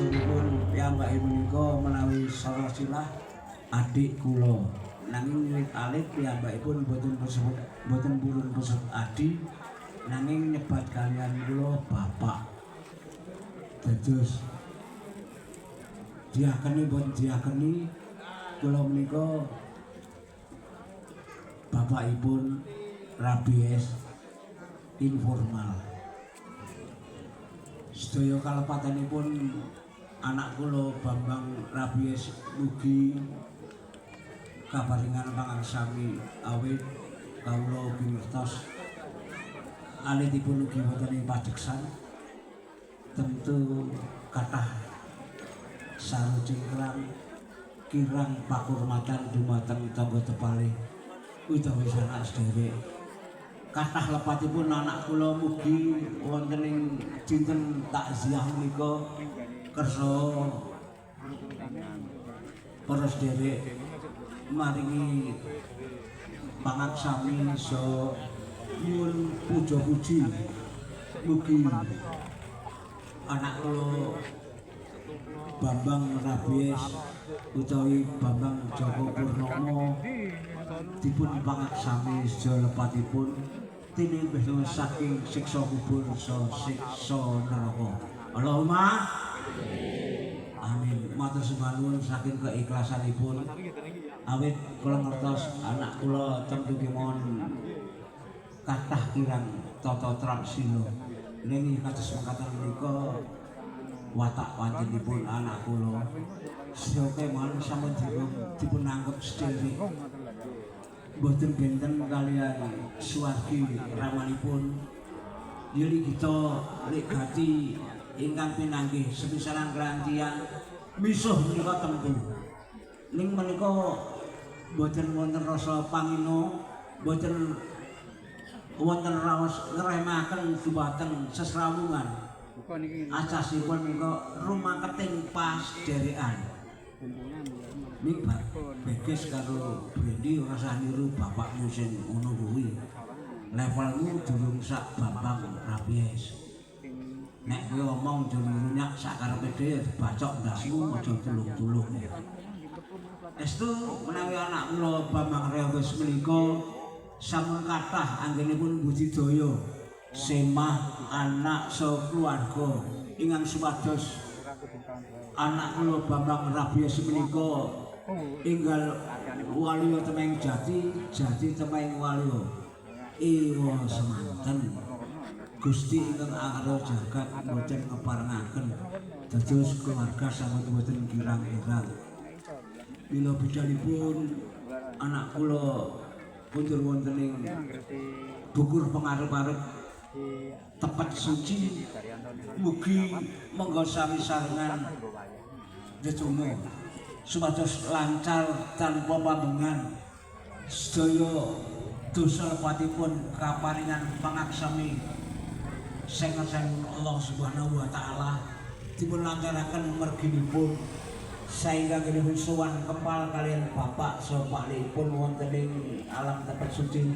asalipun piyambake menika menawi sarasilah adik kula. Nanging wiwit alit piyambakipun boten purun pesut adi, nanging nyebat kalian kula bapak. Dados diakeni boten diakeni kula menika bapakipun rabies informal. Sedaya kalepatanipun anak kula Bambang Rabies mugi kaparingan pangangsami awit kawula ugi ngertos alitipun ugi wonten ing pajeksan tentu kathah sarujengklang kirang pakurmatan dumateng tangga tepalih utawi sanak sedherek. Kathah lepatipun anak kula mugi wonten ing dinten takziah menika kersa para sedherek maringi pangaksami so nyuwun puja-puji mugi anak kula Bambang Rabies utawi Bambang Joko Purnomo dipun pangaksami sedaya lepatipun tinembeh saking siksa kubur so siksa neraka. Allahumma amin. Matur sembah nuwun saking keikhlasanipun awit kula ngertos anak kula tentu kemawon kathah kirang tata traksila. Nggih kados mekaten menika watak panjenipun anak kula sedaya kemawon sampun dipun anggep sedherek. Boten benten kalian suwargi ramanipun yuli kita legati ingkang pinanggih sepisanan kelantian misuh menika temtu ning menika boten wonten rasa pangino, boten wonten raos ngremaken dumateng sesrawungan. Asasipun menika rumaketing pasderekan. Ning Beges karo Brendi rasa niru bapakmu sing ngono kuwi. Levelmu durung sak Bambang Rabies. Nek kowe omong aja nyak sakarepe dhewe bacok ndasmu aja tulung-tulung. Estu menawi anak kula Bambang Rabies menika sampun kathah anggenipun budidaya semah anak saha keluarga ingkang supados anak kula Bambang Rabies menika inggal waliya temeng jati temeng waliya iwa semanten Gusti ingkang akara jagat boten ngeparengaken dados keluarga sampun boten kirang-kirang. Mila bidalipun anak kula pundur wonten ing bukur pengarep-arep tepat suci mugi monggo sami sarengan ndedonga supados lancar tanpa pambengan sedaya dosa lepatipun kaparingan pangaksami sengen Allah Subhanahu wa taala dipun lancaraken merginipun saengga nggih sowan kepal kalian bapak saha pakipun wonten ing alam tepat suci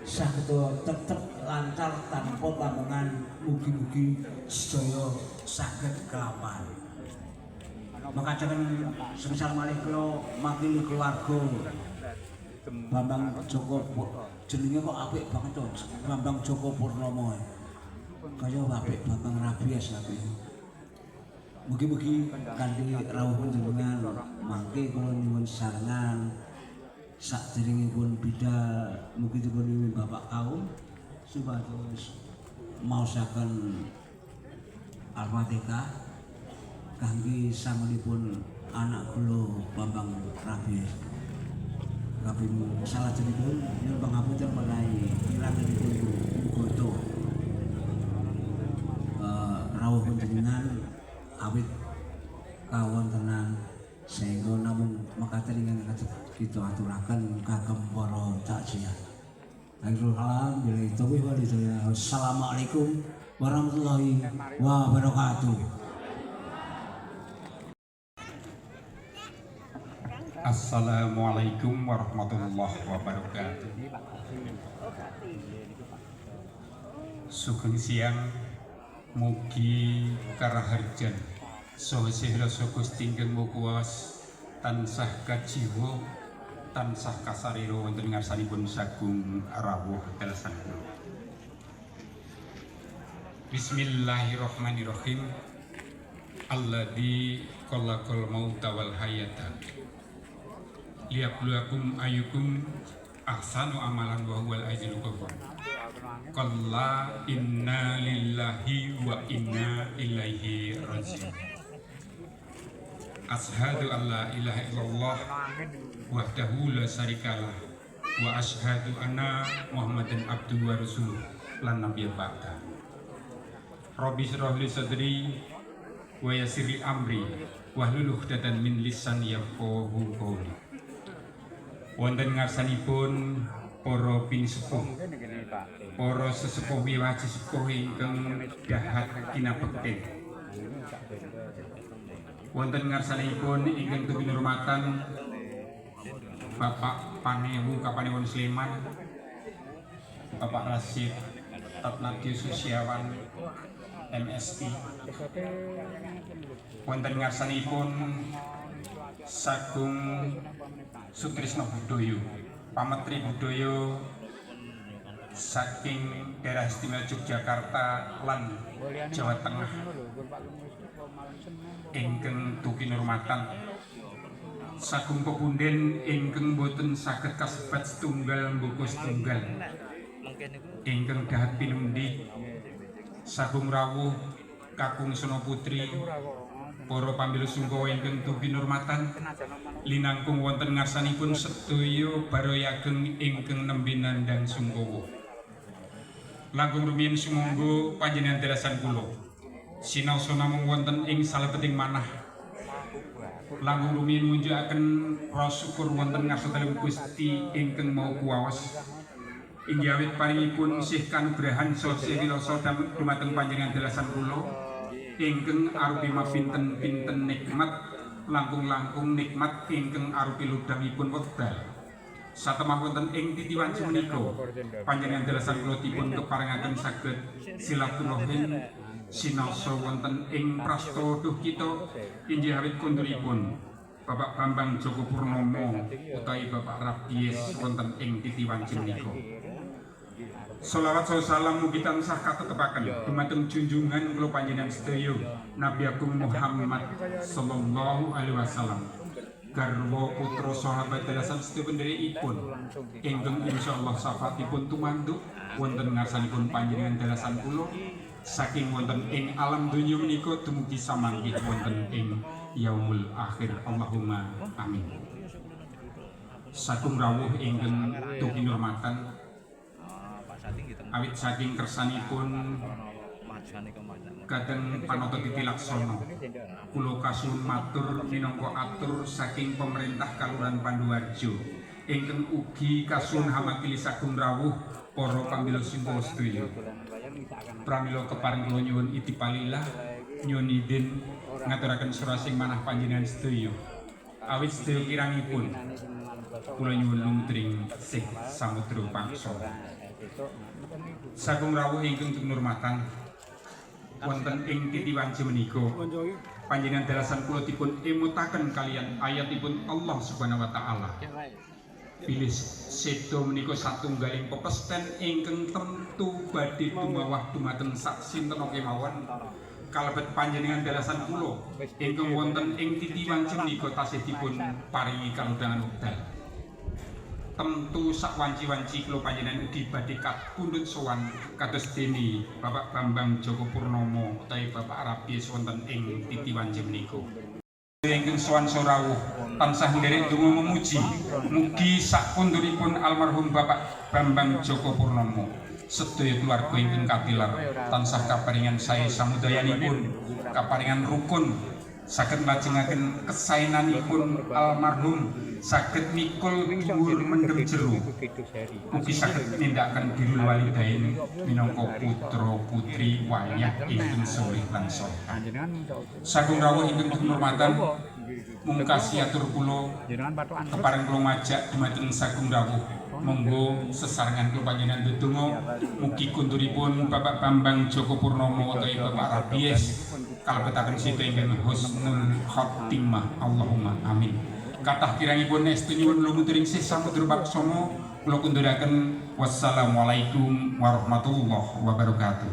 saged tetep lancar tanpa pambengan mugi-mugi sedaya saged kelapan. Makaten semisal malih kula makili keluarga Bambang Joko jenenge kok apik banget to Bambang Joko Purnomo. Kaya apik Bambang Rabies apik. Mugi-mugi kanthi rawuh panjenengan mangke kula nyuwun sarengan saderengipun bidal mugi dipun Bapak kaum supados maosaken Al-Fatihah kangge samunipun anak kula Bambang Rabies. Kaping salajengipun nyuwun pangapunten menawi kirangipun mugoto rawuh panjenengan awit kawontenan sehingga namung mekaten ingkang kita aturaken kagem para takziah. Akhirul kalam billahi taufiq wal hidayah. Wassalamualaikum warahmatullahi wabarakatuh. Assalamualaikum warahmatullahi wabarakatuh. Sugeng siang, mugi karaharjan Saha rasa Gusti ingkang Maha Kuwas tansah kajiwa tansah kasarira wonten ngarsanipun sagung rawuh dalasan kula. Bismillahirrahmanirrahim. Alladzi khalaqal mauta wal hayata liyabluwakum ayyukum ahsanu amalan wa huwal azizul ghafur. Qalla inna lillahi wa inna ilaihi raji'un. Ashhadu an la ilaha illallah wahdahu la syarikalah wa ashhadu anna Muhammadan abduhu wa rasuluh lan nabiyya ba'da. Rabbi shrah li sadri wa yassir li amri wahlul 'uqdatam min lisani yafqahu qawli. Wonten ngarsanipun para pinisepuh, para sesepuh wiwaji sepuh ingkang dahat kinabekten. Wonten ngarsanipun ingkang tuminurmatan Bapak Panewu Kapanewon Sleman, Bapak Rasid Tatnadya Susiawan MSI. Wonten ngarsanipun sagung Sutrisno Budoyo, Pametri Budoyo saking daerah istimewa Yogyakarta lan Jawa Tengah ingkang tukinurmatan sagung pepunden ingkang boten saged kasebat setunggal mboko setunggal ingkang dahat pinundi sagung rawuh kakung Sono Putri para pamila sungkawa ingkang tukinurmatan linangkung wonten ngarsanipun sedaya barayageng ingkang nembe nandhang sungkawa. Langkung rumiyin sumangga panjenengan dalasan kula sinaosa namung wonten ing salebeting manah. Langkung rumiyin munjukaken rasa syukur wonten ngarsanipun Gusti ingkang Maha Kuwas. Inggih awit paringipun sih kanugrahan saha wirasa dumateng panjenengan dalasan kula ingkang arupi mapinten-pinten nikmat, langkung-langkung nikmat ingkang arupi ludamipun wekdal. Satemah wonten ing titiwanci menika panjenengan dalasan kula dipun keparengaken saged silaturahim sinaosa wonten ing prastawa duh kita inggih awit konduripun Bapak Bambang Joko Purnomo utawi Bapak Rabies wonten ing titiwanci menika. Sholawat salam mugi tansah katetepaken dumateng junjungan kula panjenengan sedaya Nabi Agung Muhammad sallallahu alaihi wasallam. Garwa putra sahabat dalasan sedaya pendherekipun ingkang insyaallah syafaatipun tumanduk wonten ngarsanipun panjenengan dalasan kula saking wonten ing alam donya menika dumugi samanggih wonten ing yaumul akhir. Allahumma amin. Sagung rawuh ingkang tukinurmatan awit saking kersanipun kadang Panoto Titi Laksono kula kasuwun matur minangka atur saking pemerintah Kalurahan Panduwarjo ingkang ugi kasuwun hamakili sagung rawuh para pamila singkawa sedaya. Pramila keparing kula nyuwun itipalillah nyuwun idin ngaturaken surasing manah panjenengan sedaya. Awit sedaya kirangipun kula nyuwun lumtring sih samudra pangsa. Sagung rawuh ingkang tinurmatan wonten ing titiwanci menika panjenengan dalasan kula dipun emutaken kalian ayatipun Allah Subhanahu wa taala. Pilih sedo menika satunggaling pepesten ingkang tentu badhe tumawah dumateng sak sinten kemawon kalebet panjenengan dalasan kula ingkang wonten ing titiwanci menika tasih dipun paringi kalodhangan wekdal. Tentu sak wanci-wanci kula panjenengan ugi badhe kapundhut sowan kados dene Bapak Bambang Joko Purnomo utawi Bapak Rabies wonten ing titiwanci menika. Ingkang sowan sorawuh tansah nderek donga memuji mugi sakpundhuripun almarhum Bapak Bambang Joko Purnomo sedaya keluarga ingkang katilar tansah kaparingan sae samudayanipun kaparingan rukun saged lajengaken kesaenanipun almarhum saged mikul dhuwur mendem jero ugi saged nindakaken birrul walidain minangka putra putri wayah ingkang saleh lan salehah. Sagung rawuh ingkang tinurmatan mungkasi atur kula kepareng kula ngajak dumateng sagung rawuh monggo sesarengan kula panjenengan ndedonga mugi kunturipun Bapak Bambang Joko Purnomo utawi Bapak Rabies kalebetaken sita ingkang husnul khotimah Allahumma amin. Kathah kirangipun estu nyuwun lumutering sih samudra paksama kula kunduraken wassalamualaikum warahmatullahi wabarakatuh.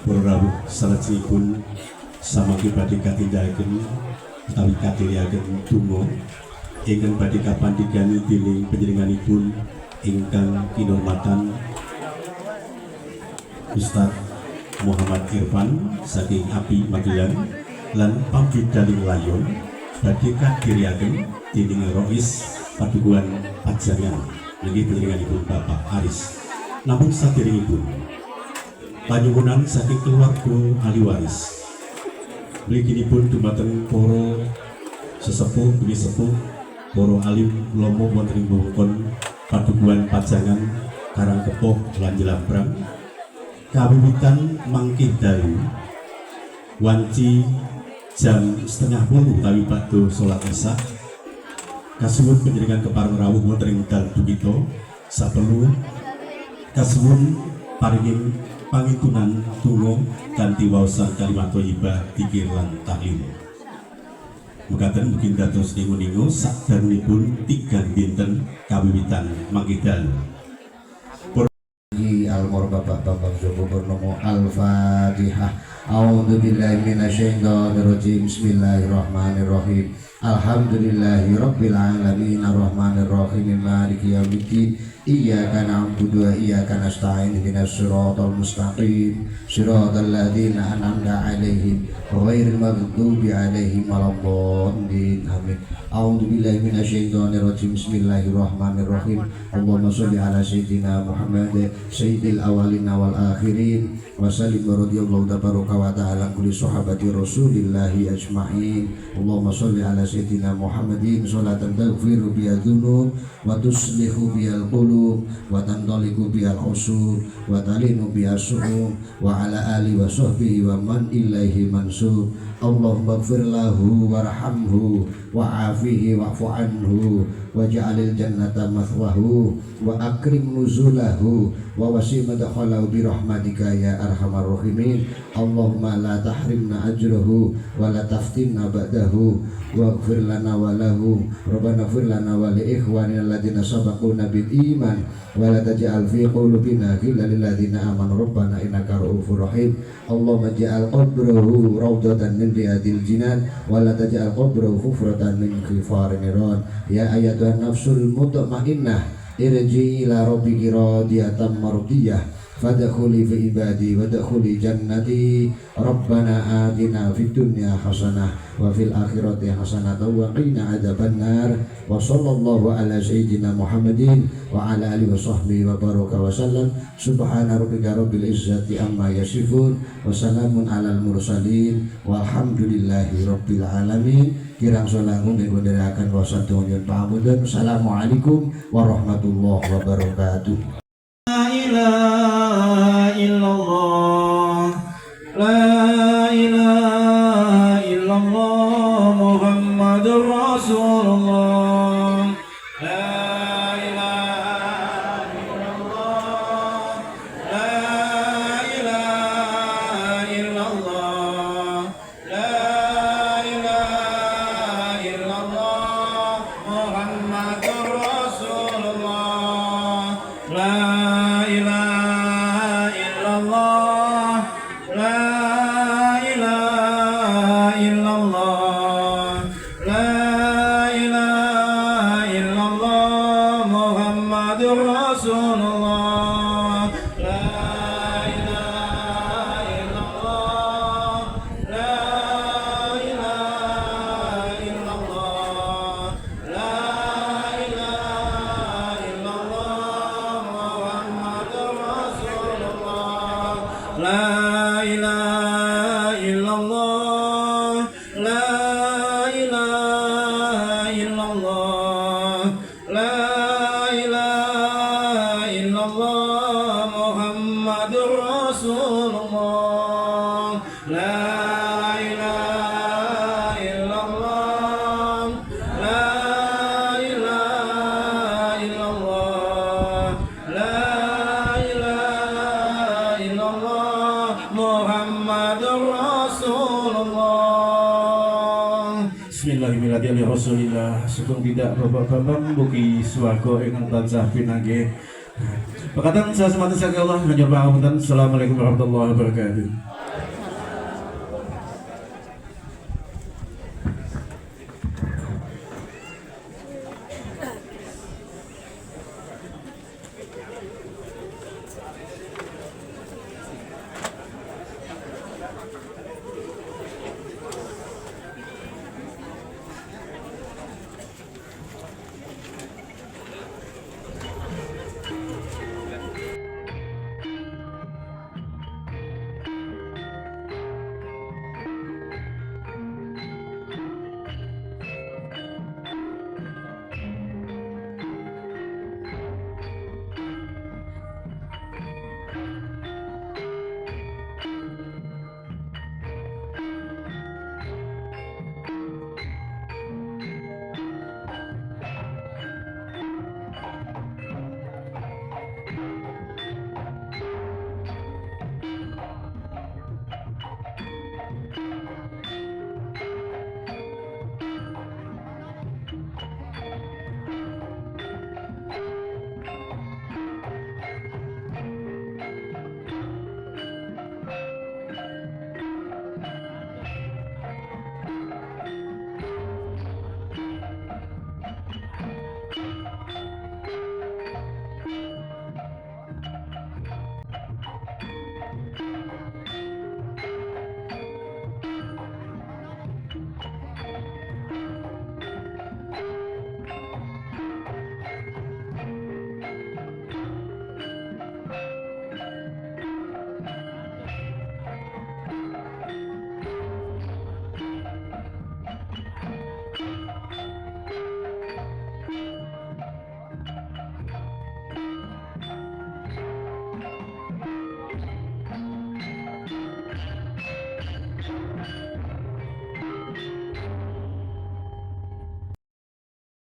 Para rawuh salajengipun samangke badhe katindakaken utawi katiriaken donga ingkang badhe kapandhigani dening panjenenganipun ingkang kinurmatan Ustaz Muhammad Irfan saking API Magelang lan pambidaling layon badhe katiriaken dening Rois Padukuhan Pajangan nggih panjenenganipun Bapak Aris. Namun saderengipun panyuwunan saking keluarga ahli waris mliginipun dumateng para sesepuh bumi sepuh para alim lomo wonten ing wewengkon Padukuhan Pajangan Karangkepoh lan Jelambrang kawiwitan mangkih dalu wanci jam 7:30 utawi badhe salat Isya kasuwun panjenengan kepareng rawuh wonten ing dal kita saperlu kasuwun paringin pangitunan donga kanthi waosan kalimat thayyibah dzikir lan tahlil. Mekaten mungkin dados ningu-ningu sakdangunipun tigang dinten kawiwitan mangke dalu. Al-Mur Bapak Bambang Joko Purnomo Al-Fatihah. A'udzu billahi minasyaitonir rajim. Bismillahirrahmanirrahim. Alhamdulillahi rabbil alamin arrahmanir rahim maliki yaumiddin. Iyyaka na'budu wa iyyaka nasta'in ihdinas siratal mustaqim siratal ladzina an'amta 'alaihim ghairil maghdubi 'alaihim waladdallin. Amin. A'udzu billahi minasyaitonir rajim. Bismillahirrahmanirrahim. Allahumma shalli ala sayyidina Muhammad sayyidil awwalin wal akhirin wa sallim radhiyallahu tabaraka wa ta'ala kulli sahabati rasulillahi ajma'in. Allahumma shalli ala sayyidina Muhammadin sholatan taghfiru biha dzunub wa tuslihu bihal qulub wa tandaliku bihal usub wa talinu biha su'um wa ala ali wa sahbihi wa man ilaihi mansub. Allahumma ighfir lahu warhamhu wa'afihi wa'fu anhu waj'alil jannata mathwahu wa akrim nuzulahu wa wasi' madkhalahu bi rahmatika ya arhamar rahimin. Allahumma la tahrimna ajrahu wa la taftinna ba'dahu waghfir lana wa lahu rabbana ighfir lana wa li ikhwanina alladziina sabaquna bil iman wa la taj'al fi qulubina ghillan lil ladziina amanu rabbana innaka ra'ufur rahim. Allahumma ij'al qabrahu rawdatan min riyadil jinan wa la taj'al qabrahu hufratan min khifarin niran. Ya ayyatuhan nafsul mutmainnah irji ila rabbiki radiyatan mardiyah fadkhuli fi ibadi wadkhuli jannati. Rabbana atina fid dunya hasanah wa fil akhirati hasanah wa qina adzabannar. Wa sallallahu ala sayyidina Muhammadin wa ala alihi wa sahbihi wa baraka wa sallam. Subhana rabbika rabbil izzati amma yasifun wa salamun alal mursalin walhamdulillahi rabbil alamin. Kirang salangun dipundhirikaken wasatu nyuwun pamunten. Assalamualaikum warahmatullahi wabarakatuh. La ilaha illallah, la ilaha illallah, Muhammadur Rasulullah. La ilaha illallah, la ilaha illallah, la ilaha illallah, Muhammadur Rasulullah. La ilaha La ilaha illallah, la ilaha illallah, la ilaha illallah, Muhammadur Rasulullah. La ilaha illallah, la ilaha illallah, la ilaha illallah, Muhammadur Rasulullah. Bismillahirrahmanirrahim. Rasulillah sugeng tidak bapak-bapak mugi swarga ingkang tansah pinanggih. Pakatan saya semata saking Allah hanya pangapunten. Assalamualaikum warahmatullahi wabarakatuh.